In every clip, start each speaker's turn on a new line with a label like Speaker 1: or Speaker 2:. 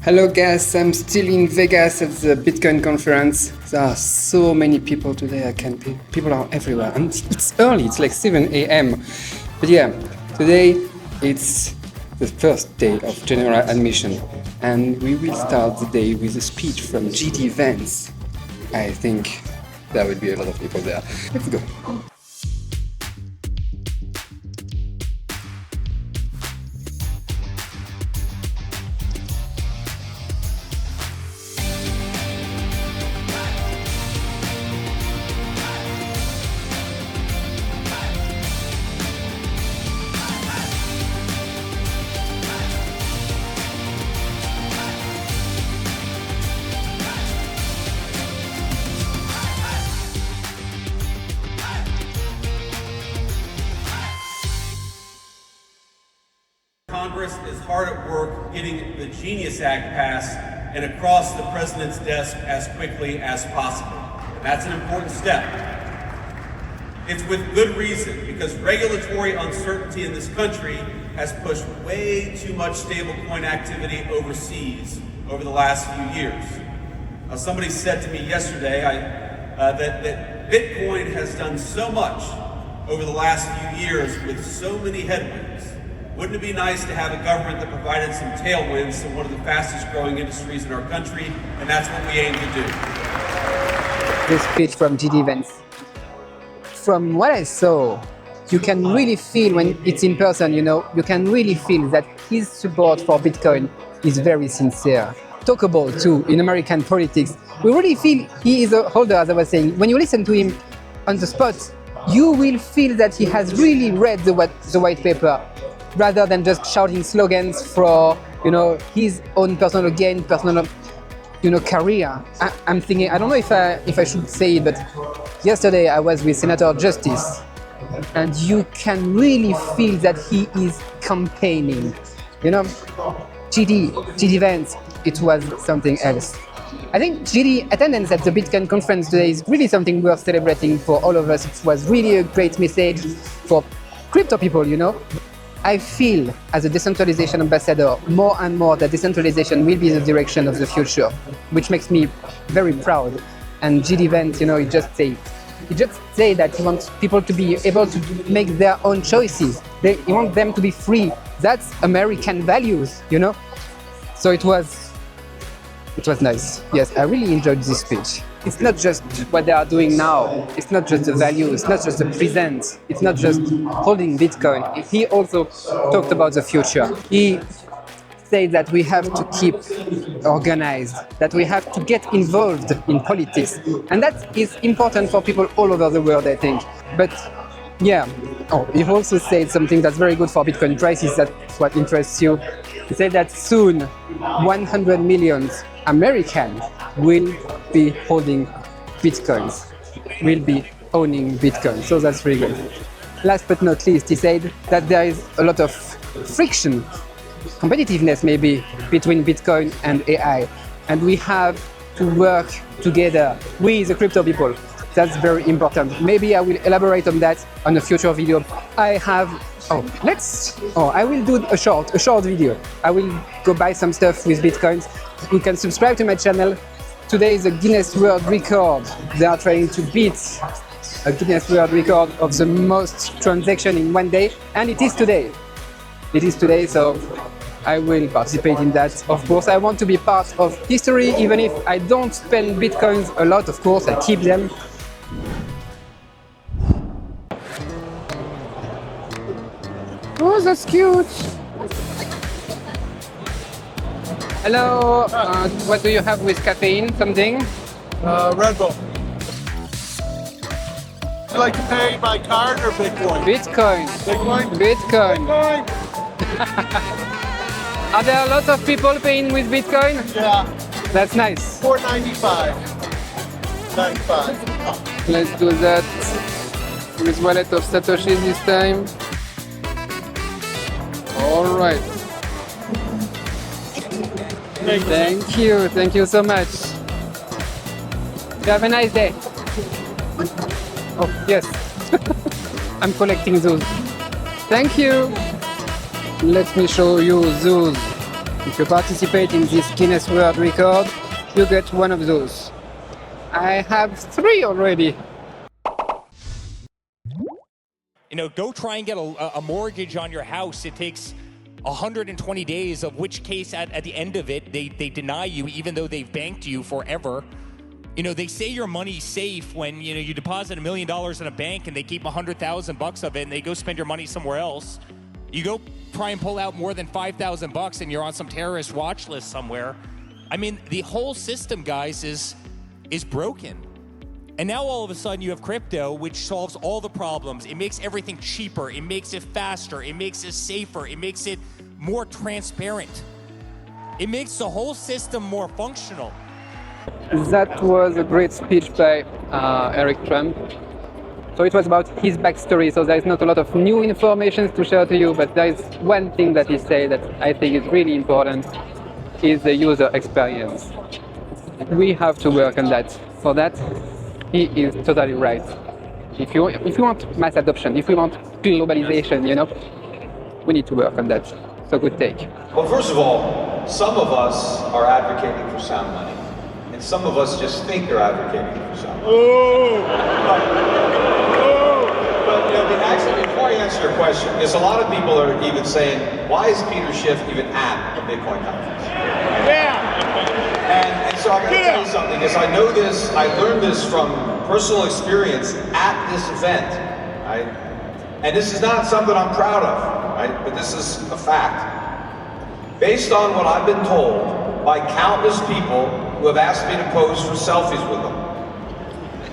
Speaker 1: Hello guys, I'm still in Vegas at the Bitcoin conference. There are so many people today, people are everywhere. And it's early, it's like 7 a.m. But yeah, today it's the first day of general admission. And we will start the day with a speech from JD Vance. I think there will be a lot of people there. Let's go.
Speaker 2: Congress is hard at work getting the Genius Act passed and across the president's desk as quickly as possible. And that's an important step. It's with good reason, because regulatory uncertainty in this country has pushed way too much stablecoin activity overseas over the last few years. Somebody said to me yesterday that Bitcoin has done so much over the last few years with so many headwinds. Wouldn't it be nice to have a government that provided some tailwinds to one of the fastest growing industries in our country? And that's what we aim to do.
Speaker 1: This speech from JD Vance. From what I saw, you can really feel when it's in person, you can really feel that his support for Bitcoin is very sincere. Talkable too in American politics. We really feel he is a holder, as I was saying. When you listen to him on the spot, you will feel that he has really read the white paper, rather than just shouting slogans for, his own personal gain, personal, career. I'm thinking, I don't know if I should say it, but yesterday I was with Senator Justice, and you can really feel that he is campaigning. JD Vance, it was something else. I think JD attendance at the Bitcoin conference today is really something worth celebrating for all of us. It was really a great message for crypto people, I feel, as a decentralization ambassador, more and more that decentralization will be the direction of the future, which makes me very proud. And JD Vance, he just say that he wants people to be able to make their own choices. He wants them to be free. That's American values, So it was nice. Yes, I really enjoyed this speech. It's not just what they are doing now. It's not just the value. It's not just the present. It's not just holding Bitcoin. He also talked about the future. He said that we have to keep organized, that we have to get involved in politics. And that is important for people all over the world, I think. But yeah, he also said something that's very good for Bitcoin prices. That's what interests you. He said that soon 100 million Americans will be holding Bitcoins, will be owning Bitcoin. So that's really good. Last but not least, he said that there is a lot of friction, competitiveness maybe, between Bitcoin and AI. And we have to work together with the crypto people. That's very important. Maybe I will elaborate on that on a future video. I will do a short video. I will go buy some stuff with Bitcoins. You can subscribe to my channel. Today is a Guinness World Record. They are trying to beat a Guinness World Record of the most transaction in one day. And it is today. So I will participate in that. Of course, I want to be part of history, even if I don't spend Bitcoins a lot, of course, I keep them. Oh, that's cute. Hello, what do you have with caffeine? Something?
Speaker 3: Red Bull. Would you like to pay by card or Bitcoin?
Speaker 1: Bitcoin.
Speaker 3: Bitcoin?
Speaker 1: Are there a lot of people paying with Bitcoin?
Speaker 3: Yeah.
Speaker 1: That's nice.
Speaker 3: $4.95. 95.
Speaker 1: Let's do that with wallet of Satoshi this time. All right. Thank you so much. Have a nice day. Oh, yes. I'm collecting those. Thank you. Let me show you those If you participate in this Guinness World Record, you get one of those. I have 3 already.
Speaker 4: You know, go try and get a mortgage on your house. It takes 120 days, of which case at the end of it, they deny you even though they've banked you forever. You know, they say your money's safe when, you know, you deposit $1 million in a bank and they keep $100,000 of it and they go spend your money somewhere else. You go try and pull out more than $5,000 and you're on some terrorist watch list somewhere. I mean, the whole system, guys, is broken. And now all of a sudden you have crypto, which solves all the problems. It makes everything cheaper. It makes it faster. It makes it safer. It makes it more transparent. It makes the whole system more functional.
Speaker 1: That was a great speech by Eric Trump. So it was about his backstory, so there is not a lot of new information to share to you, but there is one thing that he said that I think is really important, is the user experience. We have to work on that. For that, he is totally right. If you want mass adoption, if we want globalization, you know, we need to work on that. So good take.
Speaker 5: Well, first of all, some of us are advocating for sound money, and some of us just think they're advocating for sound money. But you know, actually, before I answer your question, because a lot of people are even saying, why is Peter Schiff even at a Bitcoin conference?
Speaker 3: Yeah.
Speaker 5: And so I'm going to tell you something, because I know this, I learned this from personal experience at this event, right? And this is not something I'm proud of, right? But this is a fact. Based on what I've been told by countless people who have asked me to pose for selfies with them,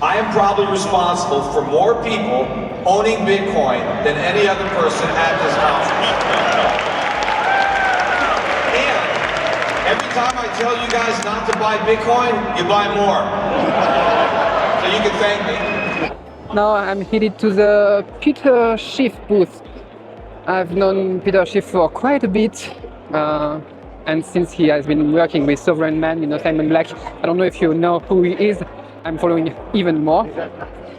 Speaker 5: I am probably responsible for more people owning Bitcoin than any other person at this conference. Every time I tell you guys not to buy Bitcoin, you buy more. So you can thank me.
Speaker 1: Now I'm headed to the Peter Schiff booth. I've known Peter Schiff for quite a bit, and since he has been working with Sovereign Man, you know, Simon Black, I don't know if you know who he is, I'm following even more.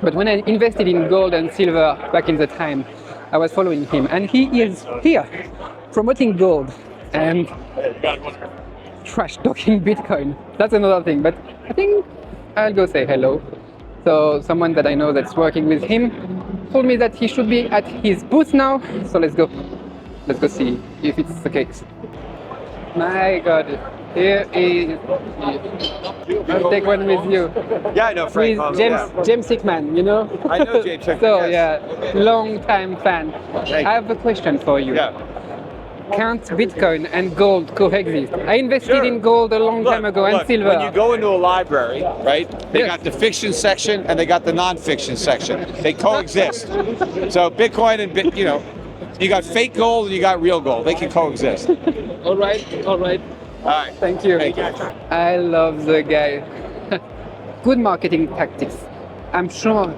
Speaker 1: But when I invested in gold and silver back in the time, I was following him, and he is here promoting gold and trash talking Bitcoin. That's another thing, but I think I'll go say hello. So someone that I know that's working with him told me that he should be at his booth now, so let's go see if it's the case. My God, here is, I'll take one with you.
Speaker 6: Yeah, I know Frank.
Speaker 1: With James Hickman, you know?
Speaker 6: I know James Hickman.
Speaker 1: So
Speaker 6: yes.
Speaker 1: yeah, long time fan. I have a question for you.
Speaker 6: Yeah.
Speaker 1: Can't Bitcoin and gold coexist? I invested in gold a long time ago and silver.
Speaker 6: When you go into a library, right, they got the fiction section and they got the non-fiction section. They coexist. So Bitcoin and you know, you got fake gold and you got real gold. They can coexist.
Speaker 1: All right.
Speaker 6: All right.
Speaker 1: Thank you. I love the guy. Good marketing tactics. I'm sure,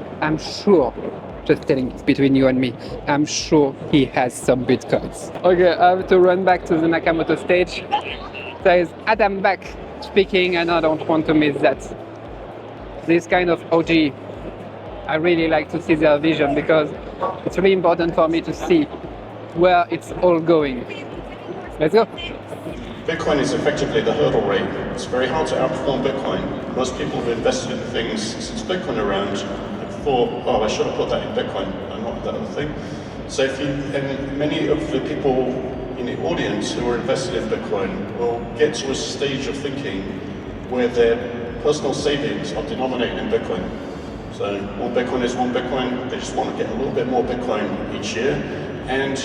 Speaker 1: just telling it's between you and me, I'm sure he has some Bitcoins. Okay, I have to run back to the Nakamoto stage. There is Adam back speaking and I don't want to miss that. This kind of OG, I really like to see their vision because it's really important for me to see where it's all going. Let's go.
Speaker 7: Bitcoin is effectively the hurdle rate. It's very hard to outperform Bitcoin. Most people have invested in things since Bitcoin around and thought, oh, I should have put that in Bitcoin and not that other thing. So and many of the people in the audience who are invested in Bitcoin will get to a stage of thinking where their personal savings are denominated in Bitcoin. So one Bitcoin is one Bitcoin. They just want to get a little bit more Bitcoin each year. And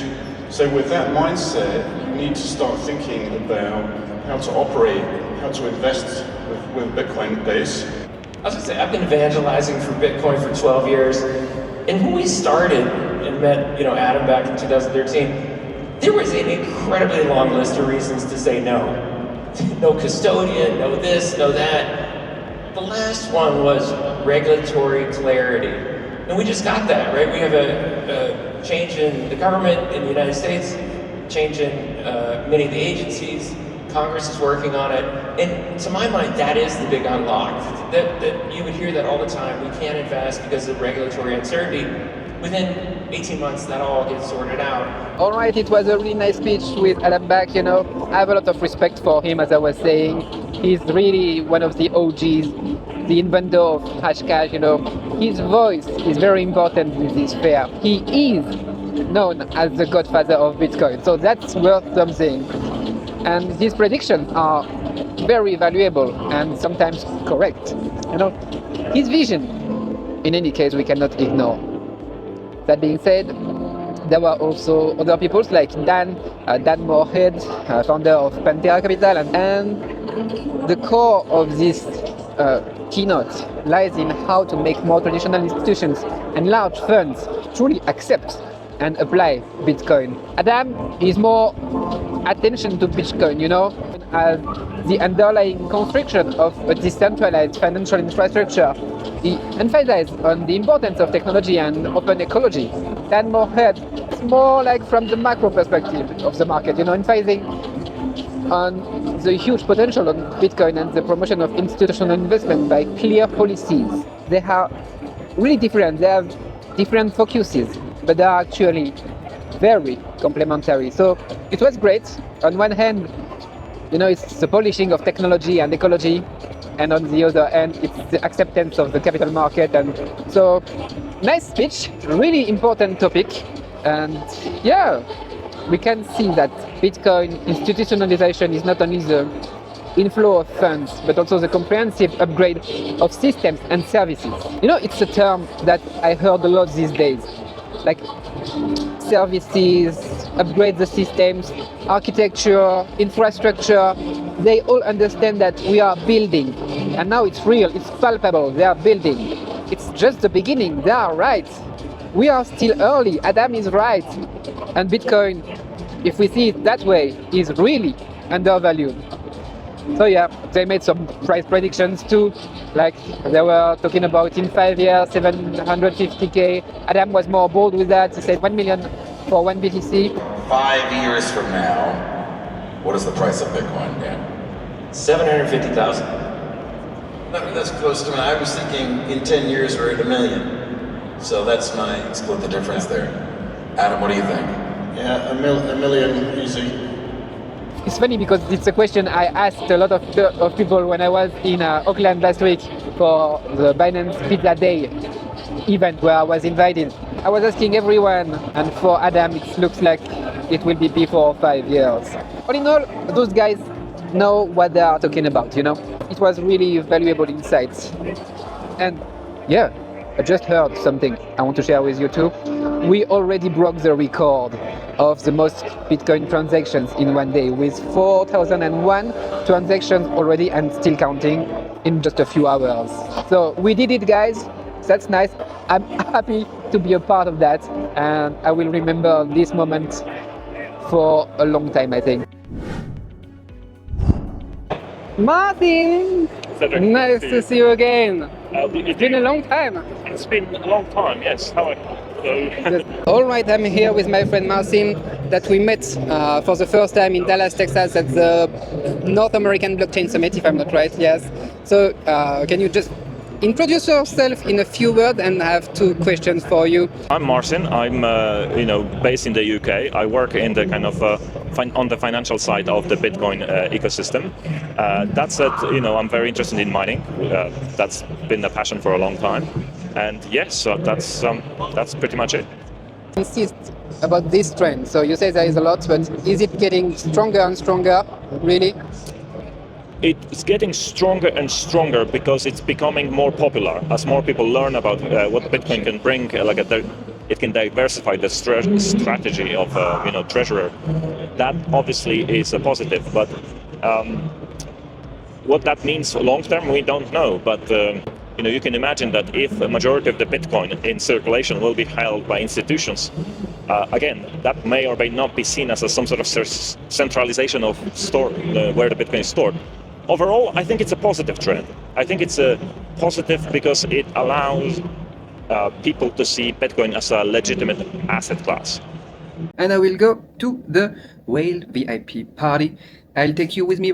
Speaker 7: so with that mindset, you need to start thinking about how to operate, how to invest with Bitcoin base.
Speaker 8: I was gonna say, I've been evangelizing for Bitcoin for 12 years. And when we started and met, Adam back in 2013, there was an incredibly long list of reasons to say no. No custodian, no this, no that. The last one was regulatory clarity. And we just got that, right? We have a change in the government in the United States, change in many of the agencies. Congress is working on it. And to my mind, that is the big unlock. That you would hear that all the time. We can't invest because of regulatory uncertainty. Within 18 months, that all gets sorted out.
Speaker 1: All right, it was a really nice speech with Adam Back. You know, I have a lot of respect for him, as I was saying. He's really one of the OGs, the inventor of Hashcash. You know, his voice is very important in this fair. He is known as the godfather of Bitcoin, so that's worth something. And his predictions are very valuable and sometimes correct. You know, his vision, in any case, we cannot ignore. That being said, there were also other people like Dan Moorhead, founder of Pantera Capital, and the core of this keynote lies in how to make more traditional institutions and large funds truly accept and apply Bitcoin. Adam is more attention to Bitcoin, you know, as the underlying construction of a decentralized financial infrastructure. He emphasized on the importance of technology and open ecology. Dan Moorhead is more like from the macro perspective of the market, you know, emphasizing on the huge potential of Bitcoin and the promotion of institutional investment by clear policies. They are really different. They have different focuses, but they are actually very complementary. So it was great. On one hand, you know, it's the polishing of technology and ecology, and on the other hand, it's the acceptance of the capital market. And so, nice speech, really important topic. And yeah, we can see that Bitcoin institutionalization is not only the inflow of funds, but also the comprehensive upgrade of systems and services. You know, it's a term that I heard a lot these days, like services, upgrade the systems, architecture, infrastructure. They all understand that we are building, and now it's real, it's palpable, they are building. It's just the beginning, they are right. We are still early, Adam is right. And Bitcoin, if we see it that way, is really undervalued. So yeah, they made some price predictions too, like they were talking about in 5 years, 750K. Adam was more bold with that, he said 1 million for 1 BTC.
Speaker 9: 5 years from now, what is the price of Bitcoin, Dan?
Speaker 8: 750,000.
Speaker 9: That's close to me. I was thinking in 10 years we're at $1 million. So that's my split the difference there. Adam, what do you think?
Speaker 7: Yeah, a million easy.
Speaker 1: It's funny because it's a question I asked a lot of people when I was in Auckland last week for the Binance Pizza Day event where I was invited. I was asking everyone, and for Adam it looks like it will be before 5 years. All in all, those guys know what they are talking about, you know? It was really valuable insights. And yeah, I just heard something I want to share with you too. We already broke the record of the most Bitcoin transactions in one day with 4,001 transactions already and still counting in just a few hours. So we did it, guys. That's nice. I'm happy to be a part of that, and I will remember this moment for a long time, I think. Martin!
Speaker 10: Cédric,
Speaker 1: nice to see you again. It's been a long time.
Speaker 10: It's been a long time, yes. How are you?
Speaker 1: All right, I'm here with my friend Marcin that we met for the first time in Dallas, Texas at the North American Blockchain Summit, if I'm not right, yes. So can you just introduce yourself in a few words, and I have two questions for you.
Speaker 10: I'm Marcin. I'm based in the UK. I work in the kind of on the financial side of the Bitcoin ecosystem. That said, I'm very interested in mining. That's been a passion for a long time. And yes, so that's pretty much it.
Speaker 1: Insist about this trend. So you say there is a lot, but is it getting stronger and stronger, really?
Speaker 10: It's getting stronger and stronger because it's becoming more popular. As more people learn about what Bitcoin can bring, it can diversify the strategy of treasurer. That obviously is a positive, but what that means long term, we don't know. But you can imagine that if a majority of the Bitcoin in circulation will be held by institutions, again, that may or may not be seen as some sort of centralization of where the Bitcoin is stored. Overall, I think it's a positive trend. I think it's a positive because it allows people to see Bitcoin as a legitimate asset class.
Speaker 1: And I will go to the whale VIP party. I'll take you with me.